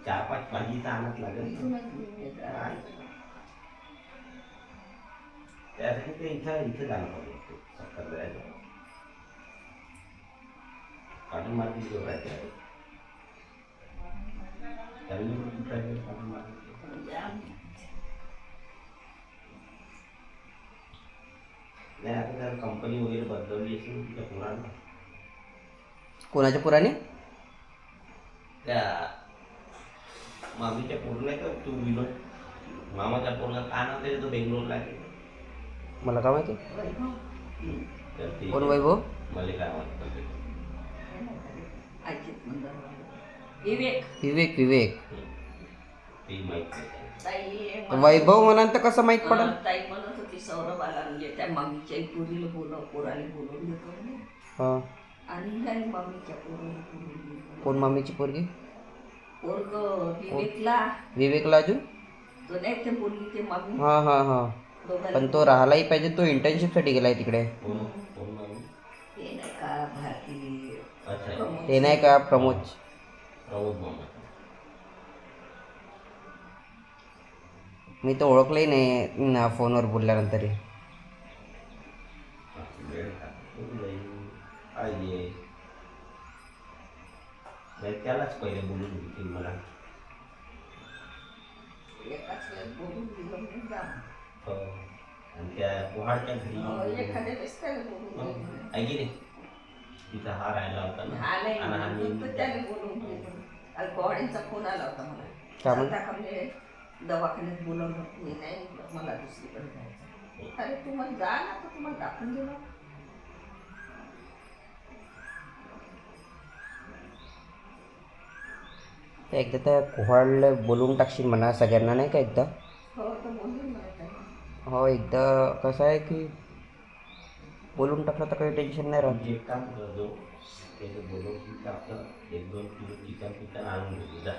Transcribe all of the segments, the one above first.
4-5 भाजीचा आणत लागेल त्यासाठी ते इथं जाणं पडतो सक्करदऱ्याचं कॉटन मार्केट जो आहे नाही आता जर कंपनी वगैरे बदलवली असेल तिच्या पुराणं कोणाच्या पुराने त्या मामीच्या पोर नाही का तू विनोद मामाच्या पोरला का नाव त्याचं तो बेंगलोरला आहे मला काय माहिती तर ते कोण वैभव मला काय वाटतं विवेक विवेक विवेक ते माहीत नाही ताई वैभव म्हणाल तर कसं माहित पडेल ताई म्हणत होती सौरभाला म्हणजे त्या मम्मीच्या पोरीला पोराला बोलवून घेतो म्हणे. हा आणि काय मम्मीच्या पोराला बोलवून घेतो कोण मामीची पोरगी पोरग विवेकला विवेकला अजून तो नाही ते बोलली ते मम्मी हा हा हा दोघांना पण तो राहायलाही पाहिजे तो इंटर्नशिपसाठी गेलाय तिकडे कोण कोण मामी ते नाही का भारती अच्छा ते नाही का प्रमोद प्रमोद मामा मी तर ओळखलंही नाही ना फोनवर बोलल्यानंतर वेळ पाहिजे त्यालाच पहिले बोलून घेतील मला एकाच वेळेस बोलून दिलं म्हणून जा. हो. आणि त्या पोहाडच्या घरी एखाद्या वेळेस त्याला बोलून दिलं. आहे की नाही तिचा हार राहिला होता ना हा नाही आणि हा म्हणून तर त्याने बोलून दिलं. काल पोहाड्यांचा फोन आला होता मला काय म्हण? आता का म्हणजे दवाखान्यात बोलवलं मी नाही म्हटलं, मला दुसरीकडे जायचं अरे तुम्हाला जा ना तर तुम्हाला दाखवून दिलं तर एकदा त्या कोहाडला बोलवून टाकशील म्हणा सगळ्यांना नाही का एकदा हो तर बोलून मला काय हो एकदा कसं आहे की बोलून टाकलं तर काही टेन्शन नाही राहत म्हणजे एक काम करतो त्याचं बोलवून की आपलं 1-2 किलो चिकन आणून घेतो जा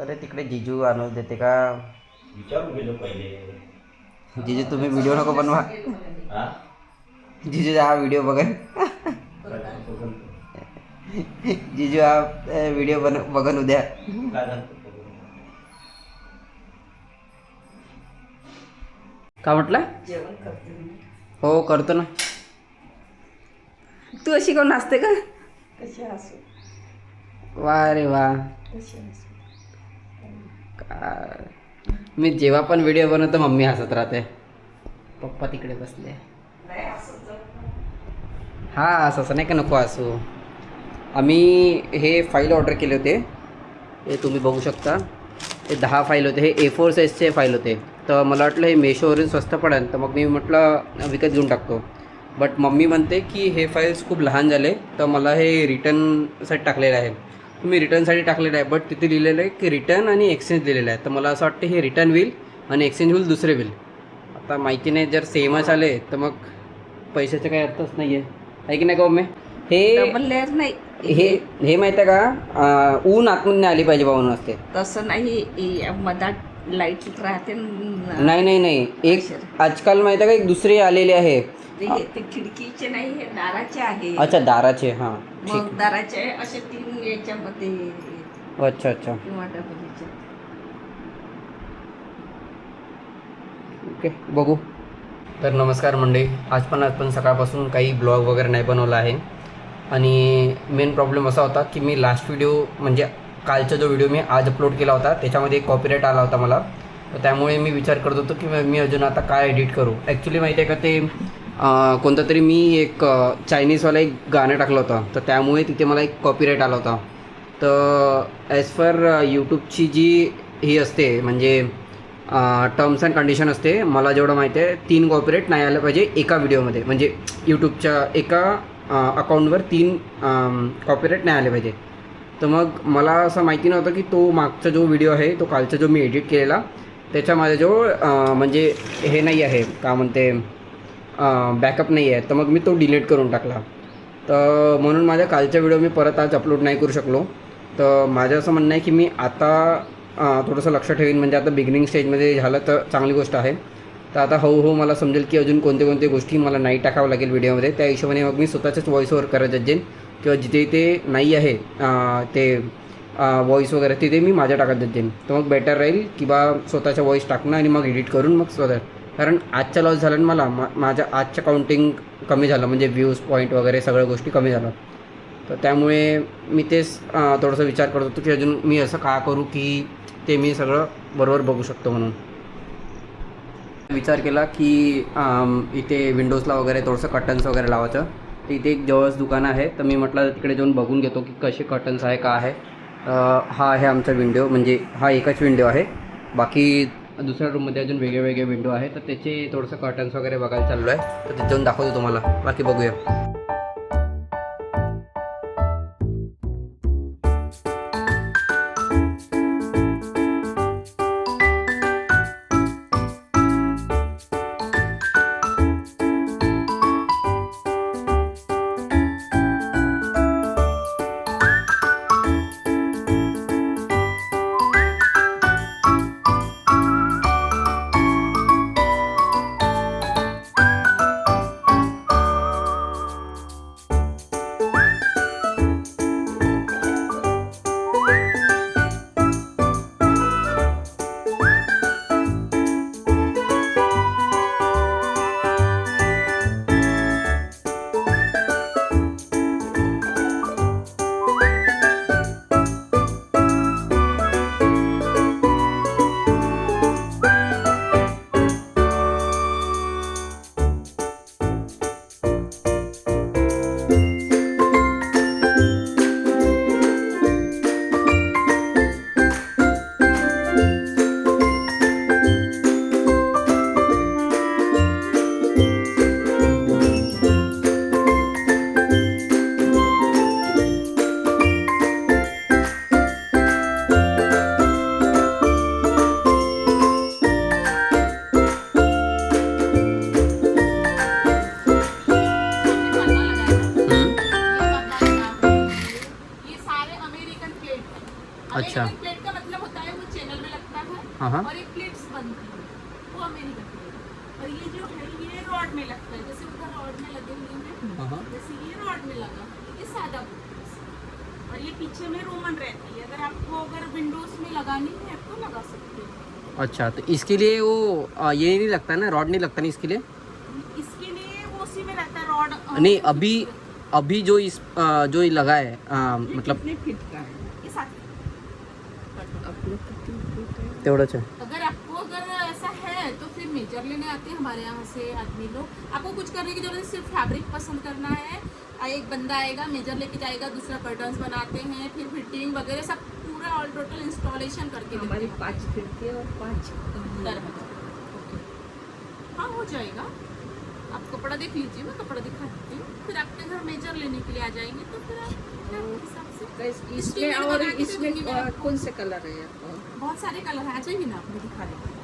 अरे तिकडे जिजू आणून देते का विचारून गेलो पहिले जिजू तुम्ही व्हिडिओ नको बनवा हा जिजू हा व्हिडिओ बघा जिजू हा व्हिडिओ बघन उद्या काय झालं का म्हटलं जेवण करते मी. हो करतो ना तू अशी कोण असते का कशी असू वा रे वा कशी असू मी जेव्हा पण व्हिडिओ बनवतो मम्मी हसत राहते पप्पा तिकडे बसले नाही असं हा असं नाही का नको असू आम्ही हे फाईल ऑर्डर केले होते हे तुम्ही बघू शकता हे 10 फाईल होते हे A4 साईजचे फाईल होते तर मला वाटलं हे मेशोवरून स्वस्त पडेल तर मग मी म्हटलं विकत घेऊन टाकतो बट मम्मी म्हणते की हे फाईल्स खूप लहान झाले तर मला हे रिटर्नसाठी टाकलेलं आहे मी रिटर्नसाठी टाकलेलं आहे बट तिथे लिहिलेलं आहे की रिटर्न आणि एक्सचेंज लिहिलेलं आहे तर मला असं वाटतं हे रिटर्न होईल आणि एक्सचेंज होईल दुसरे होईल आता माहिती नाही जर सेमच आले तर मग पैशाचं काही अर्थच नाही आहे की नाही का मम्मी हे डबल लेअर नाही हे माहिती आहे का ऊन आतमध्ये आली पाहिजे बाहून असते तसं नाही मधात लाईट राहते नाही नाही नाही एक आजकाल माहिती आहे का एक दुसरे आलेले आहे ते खिडकीचे नाही हे दाराचे आहे अच्छा दाराचे हां मग दाराचे असे 3 याच्यामध्ये अच्छा अच्छा किंवा डबल याच्यात ओके बघू तर नमस्कार मंडळी आज पण सकाळपासून काही ब्लॉग वगैरे नाही बनवला आहे आणि मेन प्रॉब्लेम असा होता की मी लास्ट व्हिडिओ म्हणजे कालचा जो व्हिडिओ मी आज अपलोड केला होता त्याच्यामध्ये कॉपीराईट आला होता मला तर त्यामुळे मी विचार करत होतो की मी अजून आता काय एडिट करू ॲक्च्युली माहिती आहे का ते कोणतं तरी मी एक चायनीजवाला एक गाणं टाकलं होतं तर त्यामुळे तिथे मला एक कॉपीराईट आला होता तर ॲज पर यूट्यूबची जी ही असते म्हणजे टर्म्स अँड कंडिशन असते मला जेवढं माहिती आहे 3 कॉपीराईट नाही आलं पाहिजे एका व्हिडिओमध्ये म्हणजे यूट्यूबच्या एका अकाउंटवर 3 कॉपीराईट नाही आले पाहिजे तर मग मला असं माहिती नव्हतं की तो मागचा जो व्हिडिओ आहे तो कालचा जो मी एडिट केलेला त्याच्या माझ्याजवळ म्हणजे हे नाही आहे का म्हणते बॅकअप नाही आहे तर मग मी तो डिलीट करून टाकला तर म्हणून माझ्या कालचा व्हिडिओ मी परत आज अपलोड नाही करू शकलो तर माझं असं म्हणणं आहे की मी आता थोडंसं लक्ष ठेवीन म्हणजे आता बिगिनिंग स्टेजमध्ये झालं तर चांगली गोष्ट आहे तर आता हळूहळू मला समजेल की अजून कोणते गोष्टी मला नाही टाकावं लागेल व्हिडिओमध्ये त्या हिशोबाने मग मी स्वतःचेच व्हॉईस ओव्हर करत जाईन किंवा जिथे ते नाही आहे ते व्हॉईस वगैरे तिथे मी माझ्या टाकत देईन. तर मग बेटर राहील की बा स्वतःच्या व्हॉईस टाकणं आणि मग एडिट करून मग स्वतः. कारण आजच्या लॉस झालं मला माझ्या आजच्या काउंटिंग कमी झालं, म्हणजे व्ह्यूज पॉईंट वगैरे सगळ्या गोष्टी कमी झाल्या. तर त्यामुळे मी तेच थोडंसं विचार करत होतो की अजून मी असं का करू की ते मी सगळं बरोबर बघू शकतो. म्हणून विचार केला की इथे विंडोजला वगैरे थोडंसं कर्टन्स वगैरे लावायचं. तर इथे एक जवळच दुकान आहे, तर मी म्हटलं तिकडे जाऊन बघून घेतो की कसे कर्टन्स आहे का आहे. हा आहे आमचा विंडो, म्हणजे हा एकच विंडो आहे. बाकी दुसऱ्या रूममध्ये अजून वेगळे वेगळे विंडो आहे, तर त्याचे थोडंसं कर्टन्स वगैरे बघायला चाललो आहे. तर तिथे जाऊन दाखवतो तुम्हाला. बाकी बघूया. अच्छा. प्लेट का मतलब होता है वो चैनल में लगता है हाँ. और एक प्लेट्स बनती है वो अमेरिकन प्लेट. और ये जो है ये रॉड में लगता है, जैसे उधर रॉड में लगे हुए हैं जैसे ये रॉड में लगा, ये सादा प्लेट. और ये पीछे में रोमन रहती है. अगर विंडोज में लगानी है तो लगा सकते हो. अच्छा, तो इसके लिए वो ये नहीं लगता ना, रॉड नहीं लगता ना इसके लिए? इसके लिए वो उसी में रहता है रॉड. नहीं, अभी जो इस जो ये लगा है मतलब कितने फीट का है? ये साथ अपने कितने फीट है? तेवढंच आहे. अगर ऐसा है तो फिर मेजर लेने आते हैं हमारे यहाँ से आदमी लोग. आपको कुछ करने की जरूरत है, सिर्फ फैब्रिक पसंद करना है. एक बंदा आएगा, मेजर लेके जाएगा, दूसरा कर्टन्स बनाते हैं, फिर फिटिंग वगैरह सब पूरा ऑल टोटल इंस्टॉलेशन करके देते हमारी हैं. 5 खिड़की और 5 दरवाजा. हाँ हो जाएगा. आप कपड़ा देख लीजिए, मैं कपड़ा दिखा देती हूँ. फिर आपके घर मेजर लेने के लिए आ जाएंगे तो फिर आप अपने हिसाब से. इसमें और इसमें कौन से कलर है? बहुत सारे कलर हैं, आ जाइए ना, आपको दिखा देंगे.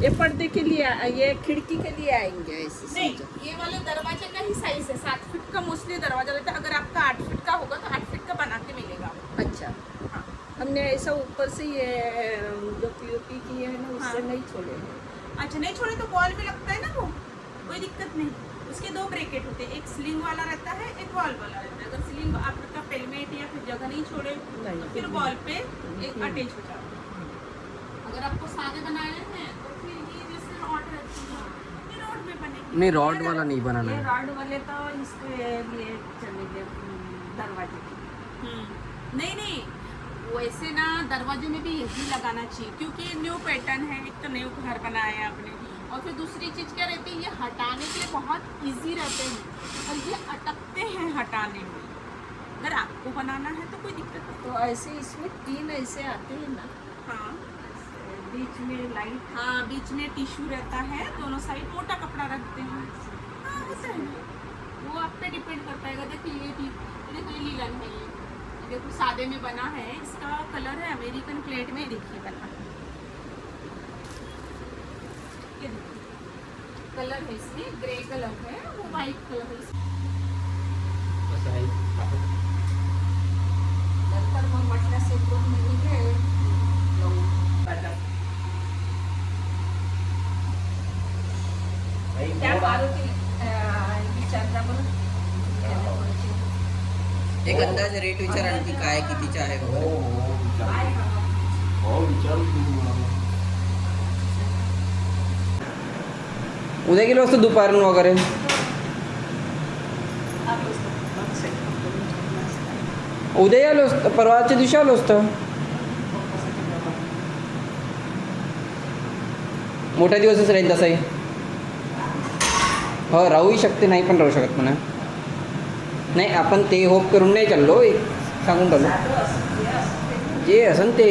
ये पर्दे के लिए, ये खिड़की के लिए आएंगे ऐसे? नहीं, ये वाले दरवाजे का ही साइज है. 7 फीट का मोस्टली दरवाजा रहता है. अगर आपका 8 फीट का होगा तो 8 फीट का बना के मिलेगा. अच्छा. हाँ, हमने ऐसा ऊपर से ये जो पीओपी की है ना उससे नहीं छोड़े हैं. अच्छा, नहीं छोड़े तो वॉल में लगता है ना, वो कोई दिक्कत नहीं. उसके 2 ब्रैकेट होते हैं, एक स्लिंग वाला रहता है, एक वॉल वाला रहता है. अगर स्लिंग आपका पेलमेट या फिर जगह नहीं छोड़े तो फिर वॉल पे एक अटैच हो जाता है. अगर आपको सादे बनाने हैं तो फिर ये जैसे रॉड रहती है, ये रॉड में बनेगी. नहीं, रॉड वाला नहीं बनाना ये है. रॉड वाले तो इसके लिए चलेंगे दरवाजे के. नहीं, वैसे ना दरवाजे में भी यही लगाना चाहिए, क्योंकि न्यू पैटर्न है. एक तो न्यू घर बनाया है आपने, और फिर दूसरी चीज़ क्या रहती है, ये हटाने के लिए बहुत इजी रहते हैं और ये अटकते हैं हटाने में. अगर आपको बनाना है तो कोई दिक्कत नहीं. तो ऐसे इसमें 3 ऐसे आते हैं ना, हाँ बीच में लाइट. हाँ, बीच में टिश्यू रहता है, दोनों साइड मोटा कपड़ा रखते हैं. हाँ होता है ना, वो आप पे डिपेंड करता है. देखिए ये कोई लीलन है, ये देखो सादे में बना है. इसका कलर है अमेरिकन प्लेट में, देखिए बना है. ये देखिए कलर है, इसमें ग्रे कलर है, वो वाइट कलर है. असं आहे. नंतर मग म्हटलं से 2 महिने घे लावून. त्या मारुती विचारता बरं. एक अंदाज रेट विचार आणखी काय कितीचे आहे हो वगैरे. हो विचारू तुम्हाला. उद्या गेलो असतो दुपारून वगैरे. उद्या आलो असतं, परवाच्या दिवशी आलो असतं. मोठा दिवसच राहील तसाही. हो राहूही शकते, नाही पण राहू शकत म्हणा. नाही आपण ते होप करून नाही चाललो, एक सांगून चाललो जे असन ते.